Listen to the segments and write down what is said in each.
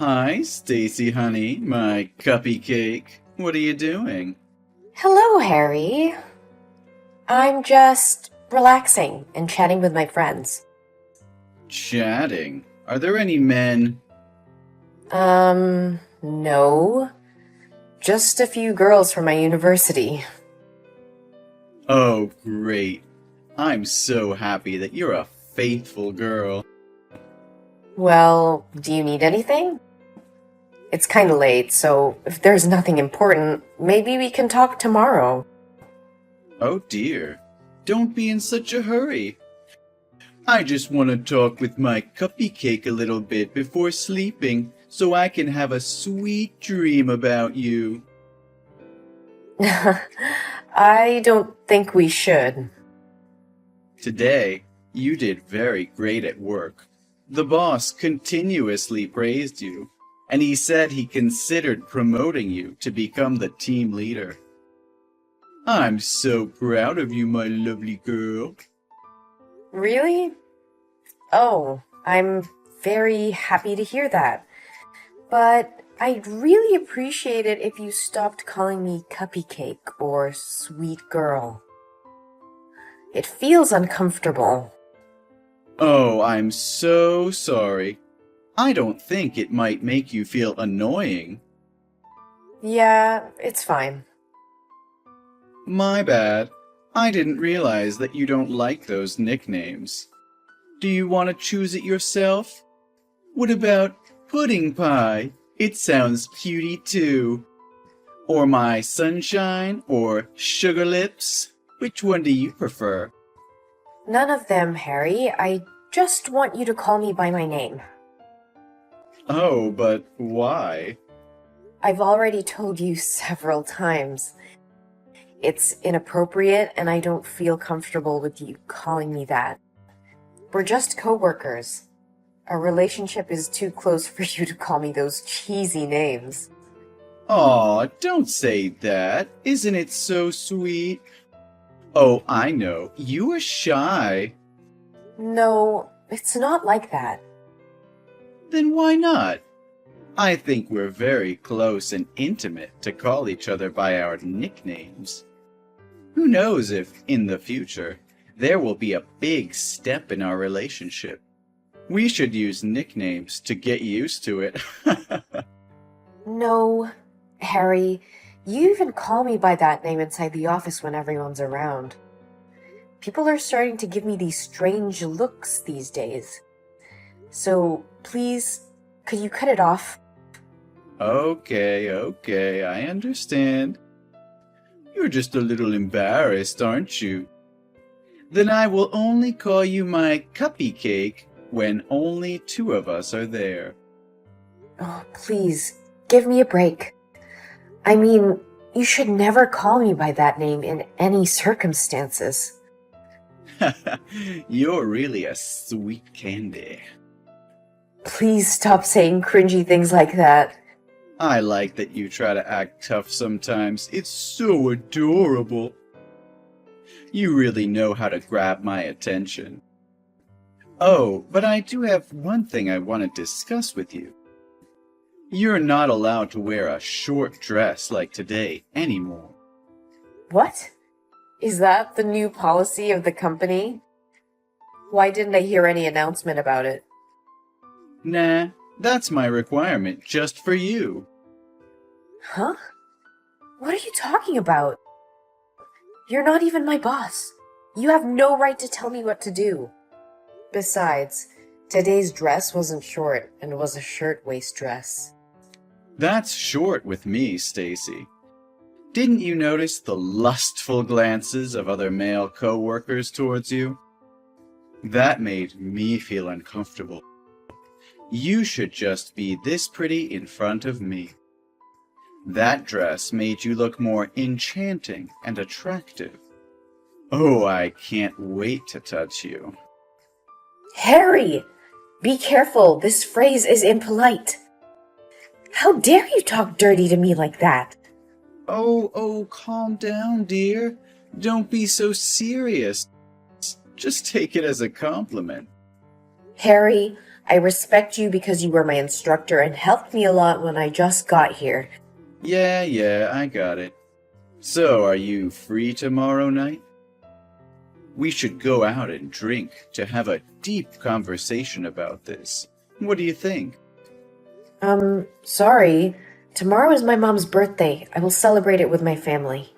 Hi, Stacy honey, my cuppy cake. What are you doing? Hello, Harry. I'm just relaxing and chatting with my friends. Chatting. Are there any men? No. Just a few girls from my university. Oh, great. I'm so happy that you're a faithful girl. Well, do you need anything? It's kinda late, so if there's nothing important, maybe we can talk tomorrow. Oh dear. Don't be in such a hurry. I just want to talk with my cuppy cake a little bit before sleeping so I can have a sweet dream about you. I don't think we should. Today, you did very great at work. The boss continuously praised you, and he said he considered promoting you to become the team leader. I'm so proud of you, my lovely girl. Really? Oh, I'm very happy to hear that. But I'd really appreciate it if you stopped calling me Cuppy Cake or Sweet Girl. It feels uncomfortable. Oh, I'm so sorry. I don't think it might make you feel annoying. Yeah, it's fine. My bad. I didn't realize that you don't like those nicknames. Do you want to choose it yourself? What about Pudding Pie? It sounds cutie too. Or my Sunshine or Sugar Lips? Which one do you prefer? None of them, Harry. I just want you to call me by my name. Oh, but why? I've already told you several times. It's inappropriate and I don't feel comfortable with you calling me that. We're just co-workers. Our relationship is too close for you to call me those cheesy names. Aw, don't say that. Isn't it so sweet? Oh, I know. You are shy. No, it's not like that. Then why not? I think we're very close and intimate to call each other by our nicknames. Who knows if, in the future, there will be a big step in our relationship. We should use nicknames to get used to it. No, Harry, you even call me by that name inside the office when everyone's around. People are starting to give me these strange looks these days. So, please, could you cut it off? Okay, I understand. You're just a little embarrassed, aren't you? Then I will only call you my cuppy cake when only two of us are there. Oh, please, give me a break. I mean, you should never call me by that name in any circumstances. You're really a sweet candy. Please stop saying cringy things like that. I like that you try to act tough sometimes. It's so adorable. You really know how to grab my attention. Oh, but I do have one thing I want to discuss with you. You're not allowed to wear a short dress like today anymore. What? Is that the new policy of the company? Why didn't I hear any announcement about it? Nah, that's my requirement just for you. Huh? What are you talking about? You're not even my boss. You have no right to tell me what to do. Besides, today's dress wasn't short and was a shirtwaist dress. That's short with me, Stacy. Didn't you notice the lustful glances of other male co-workers towards you? That made me feel uncomfortable. You should just be this pretty in front of me. That dress made you look more enchanting and attractive. Oh, I can't wait to touch you. Harry! Be careful, this phrase is impolite. How dare you talk dirty to me like that? Oh, calm down, dear. Don't be so serious. Just take it as a compliment. Harry, I respect you because you were my instructor and helped me a lot when I just got here. Yeah, I got it. So, are you free tomorrow night? We should go out and drink to have a deep conversation about this. What do you think? Sorry. Tomorrow is my mom's birthday. I will celebrate it with my family.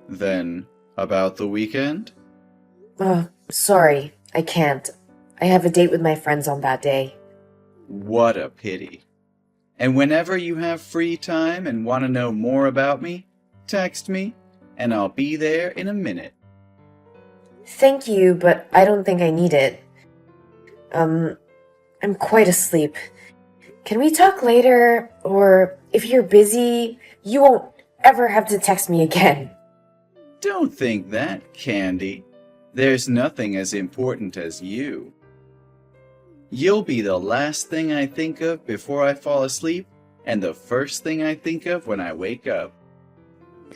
Then, about the weekend? Sorry. I can't. I have a date with my friends on that day. What a pity. And whenever you have free time and want to know more about me, text me, and I'll be there in a minute. Thank you, but I don't think I need it. I'm quite asleep. Can we talk later? Or if you're busy, you won't ever have to text me again. Don't think that, Candy. There's nothing as important as you. You'll be the last thing I think of before I fall asleep, and the first thing I think of when I wake up.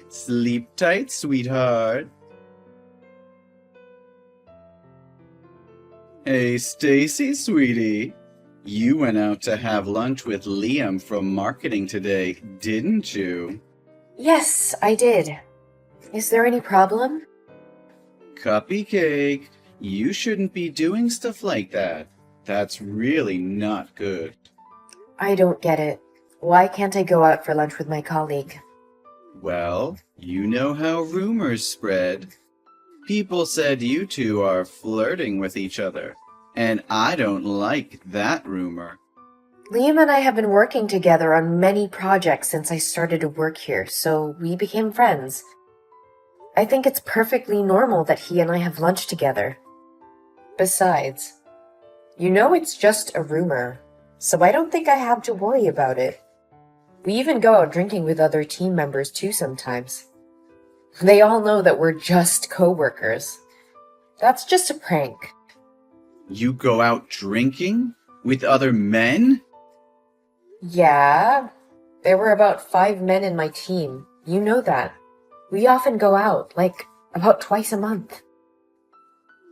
Sleep tight, sweetheart. Hey, Stacy, sweetie. You went out to have lunch with Liam from marketing today, didn't you? Yes, I did. Is there any problem? Cupcake, you shouldn't be doing stuff like that. That's really not good. I don't get it. Why can't I go out for lunch with my colleague? Well, you know how rumors spread. People said you two are flirting with each other, and I don't like that rumor. Liam and I have been working together on many projects since I started to work here, so we became friends. I think it's perfectly normal that he and I have lunch together. Besides, you know it's just a rumor, so I don't think I have to worry about it. We even go out drinking with other team members too sometimes. They all know that we're just co-workers. That's just a prank. You go out drinking with other men? Yeah, there were about 5 men in my team. You know that. We often go out, like, about twice a month.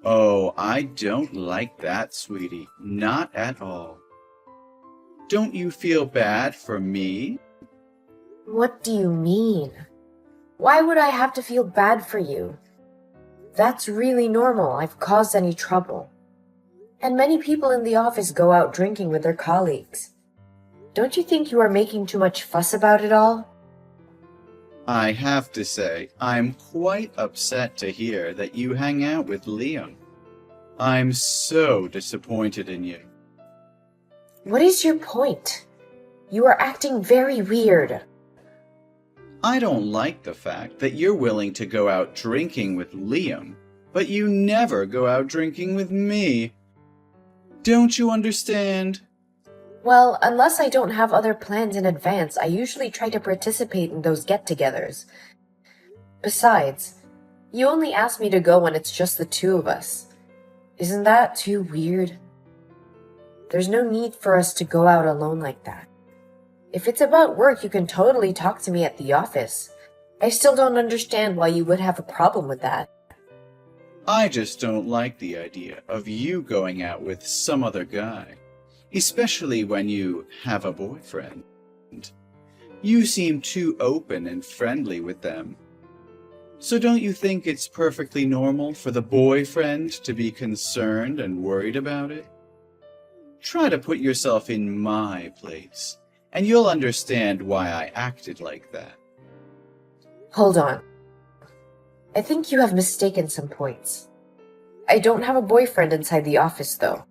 Oh, I don't like that, sweetie. Not at all. Don't you feel bad for me? What do you mean? Why would I have to feel bad for you? That's really normal. I've caused any trouble. And many people in the office go out drinking with their colleagues. Don't you think you are making too much fuss about it all? I have to say, I'm quite upset to hear that you hang out with Liam. I'm so disappointed in you. What is your point? You are acting very weird. I don't like the fact that you're willing to go out drinking with Liam, but you never go out drinking with me. Don't you understand? Well, unless I don't have other plans in advance, I usually try to participate in those get-togethers. Besides, you only ask me to go when it's just the two of us. Isn't that too weird? There's no need for us to go out alone like that. If it's about work, you can totally talk to me at the office. I still don't understand why you would have a problem with that. I just don't like the idea of you going out with some other guy, especially when you have a boyfriend. You seem too open and friendly with them. So don't you think it's perfectly normal for the boyfriend to be concerned and worried about it? Try to put yourself in my place, and you'll understand why I acted like that. Hold on. I think you have mistaken some points. I don't have a boyfriend inside the office, though.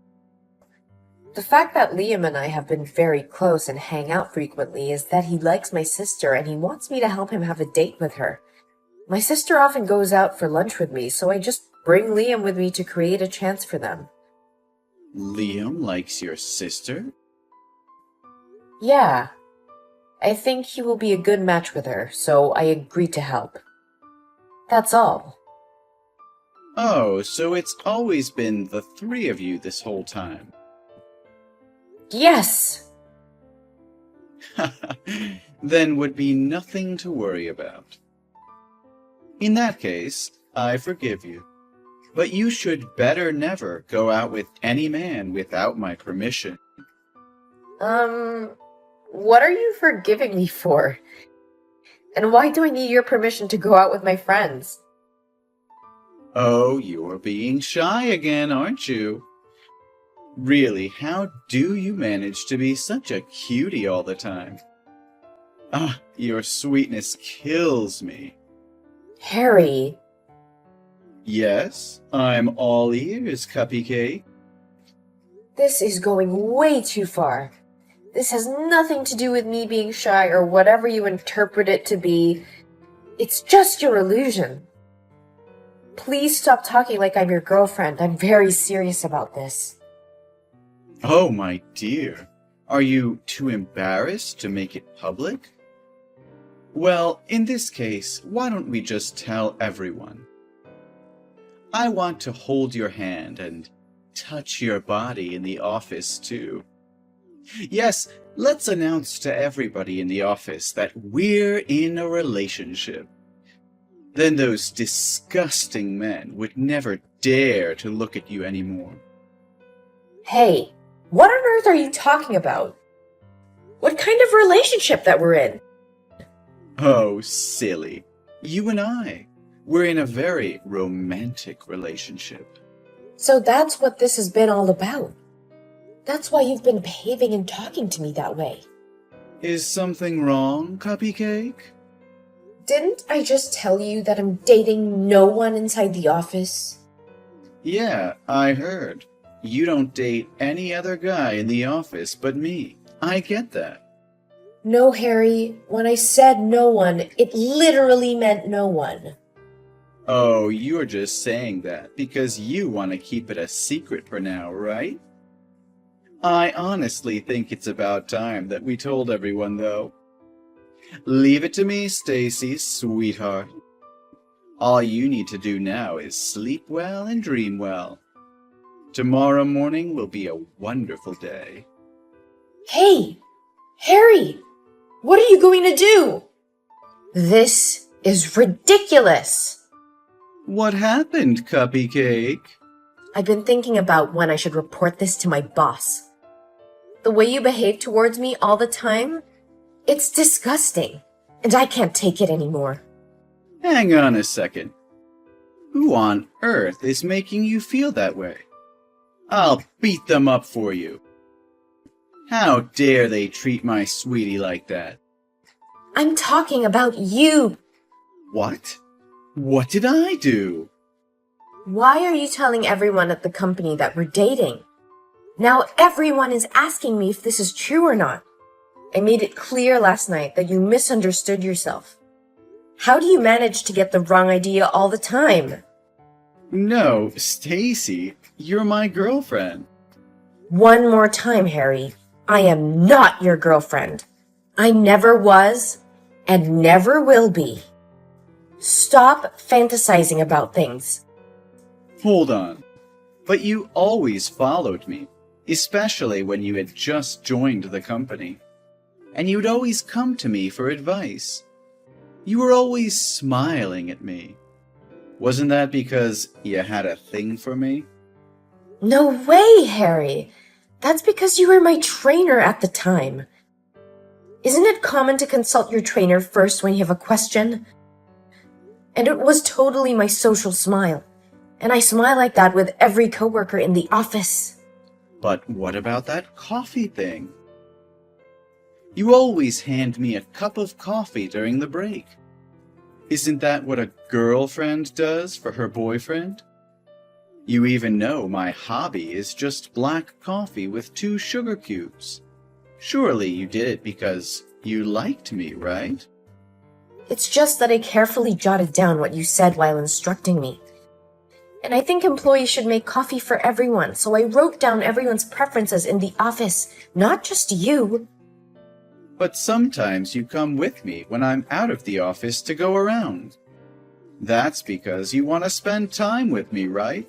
The fact that Liam and I have been very close and hang out frequently is that he likes my sister and he wants me to help him have a date with her. My sister often goes out for lunch with me, so I just bring Liam with me to create a chance for them. Liam likes your sister? Yeah. I think he will be a good match with her, so I agreed to help. That's all. Oh, so it's always been the three of you this whole time. Yes! Then would be nothing to worry about. In that case, I forgive you. but you should better never go out with any man without my permission. What are you forgiving me for? And why do I need your permission to go out with my friends? Oh, you're being shy again, aren't you? Really, how do you manage to be such a cutie all the time? Ah, your sweetness kills me. Harry. Yes, I'm all ears, Cupcake. This is going way too far. This has nothing to do with me being shy or whatever you interpret it to be. It's just your illusion. Please stop talking like I'm your girlfriend. I'm very serious about this. Oh, my dear. Are you too embarrassed to make it public? Well, in this case, why don't we just tell everyone? I want to hold your hand and touch your body in the office, too. Yes, let's announce to everybody in the office that we're in a relationship. Then those disgusting men would never dare to look at you anymore. Hey, what on earth are you talking about? What kind of relationship that we're in? Oh, silly. You and we're in a very romantic relationship. So that's what this has been all about. That's why you've been behaving and talking to me that way. Is something wrong, Cupcake? Didn't I just tell you that I'm dating no one inside the office? Yeah, I heard. You don't date any other guy in the office but me. I get that. No, Harry. When I said no one, it literally meant no one. Oh, you're just saying that because you want to keep it a secret for now, right? I honestly think it's about time that we told everyone, though. Leave it to me, Stacy, sweetheart. All you need to do now is sleep well and dream well. Tomorrow morning will be a wonderful day. Hey! Harry! What are you going to do? This is ridiculous! What happened, Cupcake? I've been thinking about when I should report this to my boss. The way you behave towards me all the time, it's disgusting, and I can't take it anymore. Hang on a second. Who on earth is making you feel that way? I'll beat them up for you. How dare they treat my sweetie like that? I'm talking about you. What? What did I do? Why are you telling everyone at the company that we're dating? Now everyone is asking me if this is true or not. I made it clear last night that you misunderstood yourself. How do you manage to get the wrong idea all the time? No, Stacy, you're my girlfriend. One more time, Harry. I am not your girlfriend. I never was and never will be. Stop fantasizing about things. Hold on. But you always followed me, especially when you had just joined the company. And you'd always come to me for advice. You were always smiling at me. Wasn't that because you had a thing for me? No way, Harry. That's because you were my trainer at the time. Isn't it common to consult your trainer first when you have a question? And it was totally my social smile. And I smile like that with every coworker in the office. But what about that coffee thing? You always hand me a cup of coffee during the break. Isn't that what a girlfriend does for her boyfriend? You even know my hobby is just black coffee with 2 sugar cubes. Surely you did it because you liked me, right? It's just that I carefully jotted down what you said while instructing me. And I think employees should make coffee for everyone, so I wrote down everyone's preferences in the office, not just you. But sometimes you come with me when I'm out of the office to go around. That's because you want to spend time with me, right?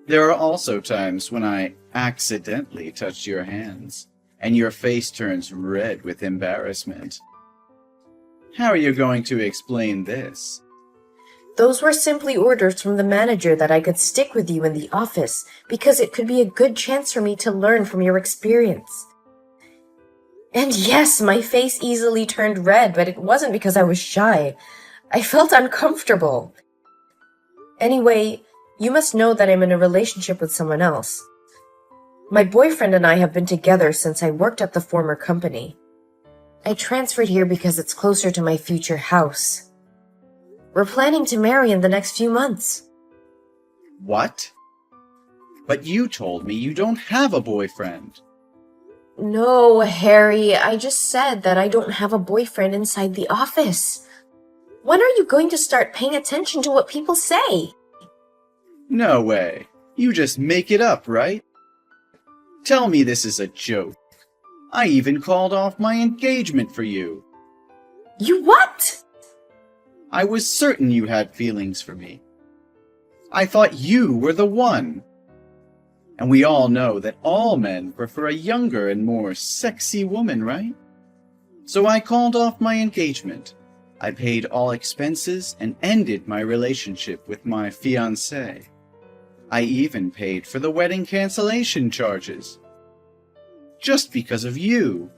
There are also times when I accidentally touch your hands, and your face turns red with embarrassment. How are you going to explain this? Those were simply orders from the manager that I could stick with you in the office because it could be a good chance for me to learn from your experience. And yes, my face easily turned red, but it wasn't because I was shy. I felt uncomfortable. Anyway, you must know that I'm in a relationship with someone else. My boyfriend and I have been together since I worked at the former company. I transferred here because it's closer to my future house. We're planning to marry in the next few months. What? But you told me you don't have a boyfriend. No, Harry, I just said that I don't have a boyfriend inside the office. When are you going to start paying attention to what people say? No way. You just make it up, right? Tell me this is a joke. I even called off my engagement for you. You what? I was certain you had feelings for me. I thought you were the one. And we all know that all men prefer a younger and more sexy woman, right? So I called off my engagement. I paid all expenses and ended my relationship with my fiancée. I even paid for the wedding cancellation charges. Just because of you.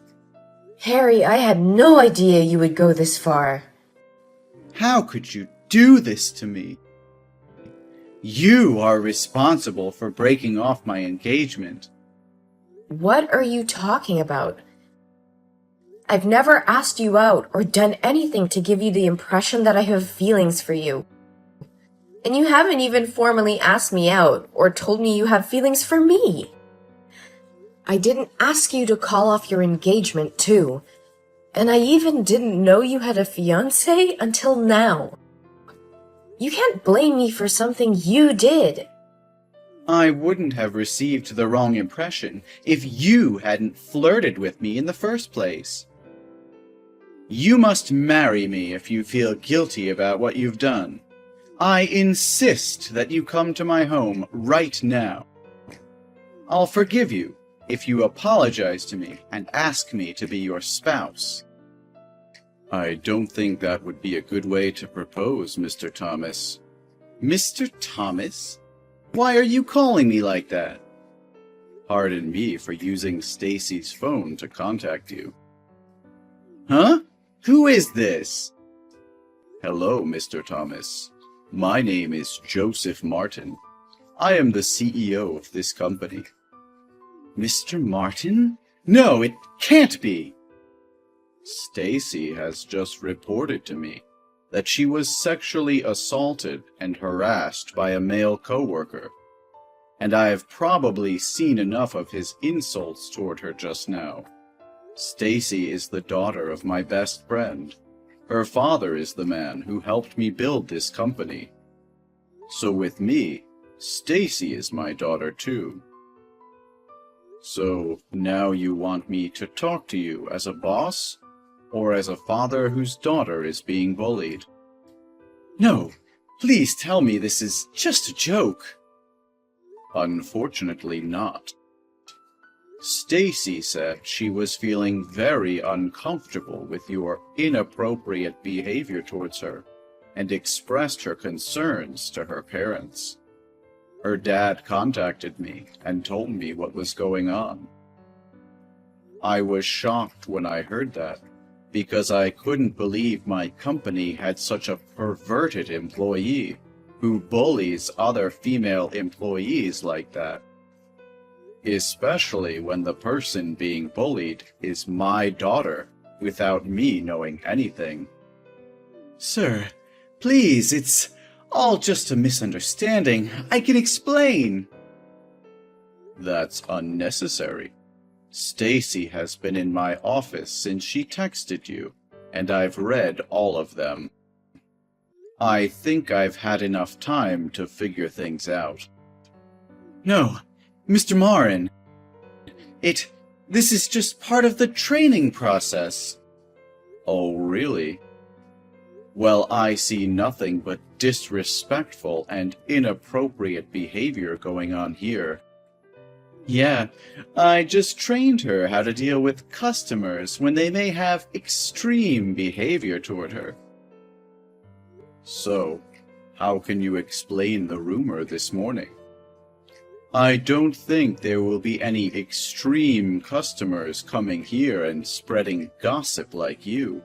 Harry, I had no idea you would go this far. How could you do this to me? You are responsible for breaking off my engagement. What are you talking about? I've never asked you out or done anything to give you the impression that I have feelings for you. And you haven't even formally asked me out or told me you have feelings for me. I didn't ask you to call off your engagement, too. And I even didn't know you had a fiancé until now. You can't blame me for something you did. I wouldn't have received the wrong impression if you hadn't flirted with me in the first place. You must marry me if you feel guilty about what you've done. I insist that you come to my home right now. I'll forgive you if you apologize to me and ask me to be your spouse. I don't think that would be a good way to propose, Mr. Thomas. Mr. Thomas? Why are you calling me like that? Pardon me for using Stacy's phone to contact you. Huh? Who is this? Hello, Mr. Thomas. My name is Joseph Martin. I am the CEO of this company. Mr. Martin? No, it can't be! Stacy has just reported to me that she was sexually assaulted and harassed by a male coworker, and I have probably seen enough of his insults toward her just now. Stacy is the daughter of my best friend. Her father is the man who helped me build this company. So with me, Stacy is my daughter too. So now you want me to talk to you as a boss? Or as a father whose daughter is being bullied? No, please tell me this is just a joke. Unfortunately not. Stacy said she was feeling very uncomfortable with your inappropriate behavior towards her and expressed her concerns to her parents. Her dad contacted me and told me what was going on. I was shocked when I heard that, because I couldn't believe my company had such a perverted employee who bullies other female employees like that. Especially when the person being bullied is my daughter, without me knowing anything. Sir, please, it's all just a misunderstanding. I can explain. That's unnecessary. Stacy has been in my office since she texted you, and I've read all of them. I think I've had enough time to figure things out. No, Mr. Marin. This is just part of the training process. Oh, really? Well, I see nothing but disrespectful and inappropriate behavior going on here. Yeah, I just trained her how to deal with customers when they may have extreme behavior toward her. So, how can you explain the rumor this morning? I don't think there will be any extreme customers coming here and spreading gossip like you.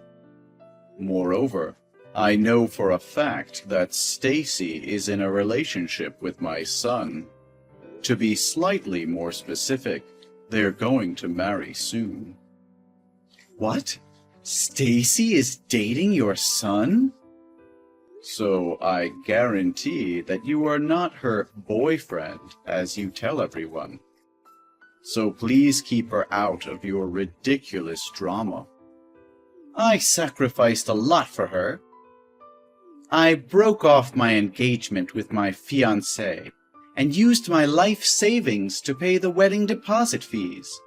Moreover, I know for a fact that Stacy is in a relationship with my son. To be slightly more specific, they're going to marry soon. What? Stacy is dating your son? So I guarantee that you are not her boyfriend, as you tell everyone. So please keep her out of your ridiculous drama. I sacrificed a lot for her. I broke off my engagement with my fiancé and used my life savings to pay the wedding deposit fees.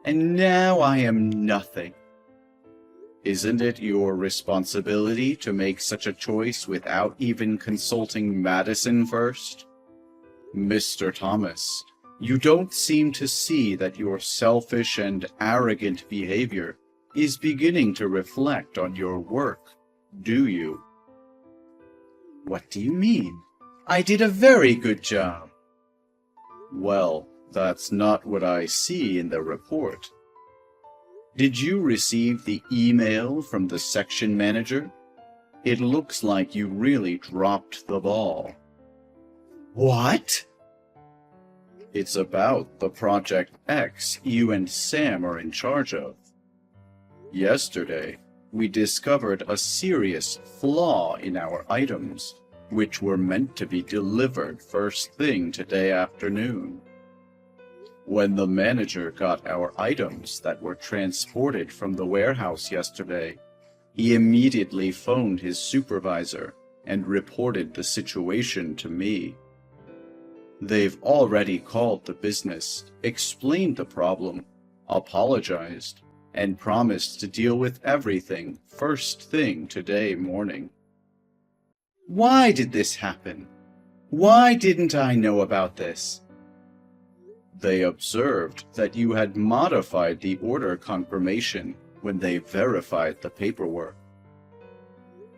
And now I am nothing. Isn't it your responsibility to make such a choice without even consulting Madison first? Mr. Thomas, you don't seem to see that your selfish and arrogant behavior is beginning to reflect on your work, do you? What do you mean? I did a very good job. Well, that's not what I see in the report. Did you receive the email from the section manager? It looks like you really dropped the ball. What? It's about the Project X you and Sam are in charge of. Yesterday, we discovered a serious flaw in our items, which were meant to be delivered first thing today afternoon. When the manager got our items that were transported from the warehouse yesterday, he immediately phoned his supervisor and reported the situation to me. They've already called the business, explained the problem, apologized, and promised to deal with everything first thing today morning. Why did this happen? Why didn't I know about this? They observed that you had modified the order confirmation when they verified the paperwork.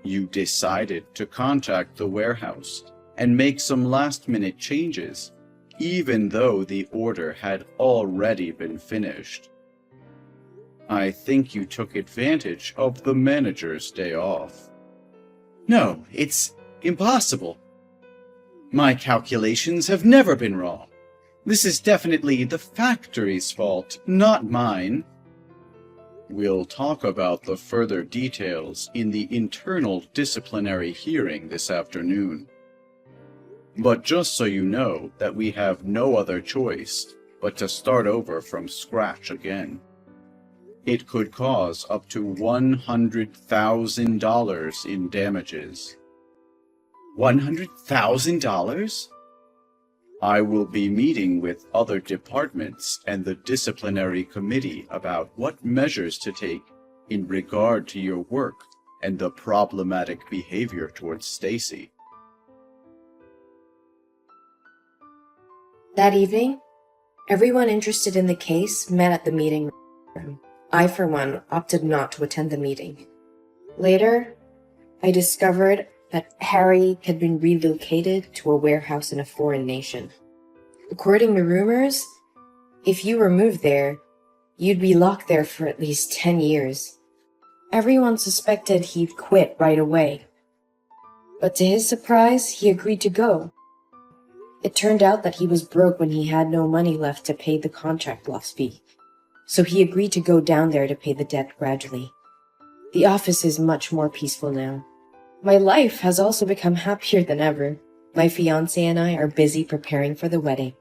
You decided to contact the warehouse and make some last-minute changes, even though the order had already been finished. I think you took advantage of the manager's day off. No, it's impossible. My calculations have never been wrong. This is definitely the factory's fault, not mine. We'll talk about the further details in the internal disciplinary hearing this afternoon. But just so you know that we have no other choice but to start over from scratch again. It could cause up to $100,000 in damages. $100,000? I will be meeting with other departments and the disciplinary committee about what measures to take in regard to your work and the problematic behavior towards Stacy. That evening, everyone interested in the case met at the meeting room. I, for one, opted not to attend the meeting. Later, I discovered that Harry had been relocated to a warehouse in a foreign nation. According to rumors, if you were moved there, you'd be locked there for at least 10 years. Everyone suspected he'd quit right away. But to his surprise, he agreed to go. It turned out that he was broke when he had no money left to pay the contract loss fee. So he agreed to go down there to pay the debt gradually. The office is much more peaceful now. My life has also become happier than ever. My fiancé and I are busy preparing for the wedding.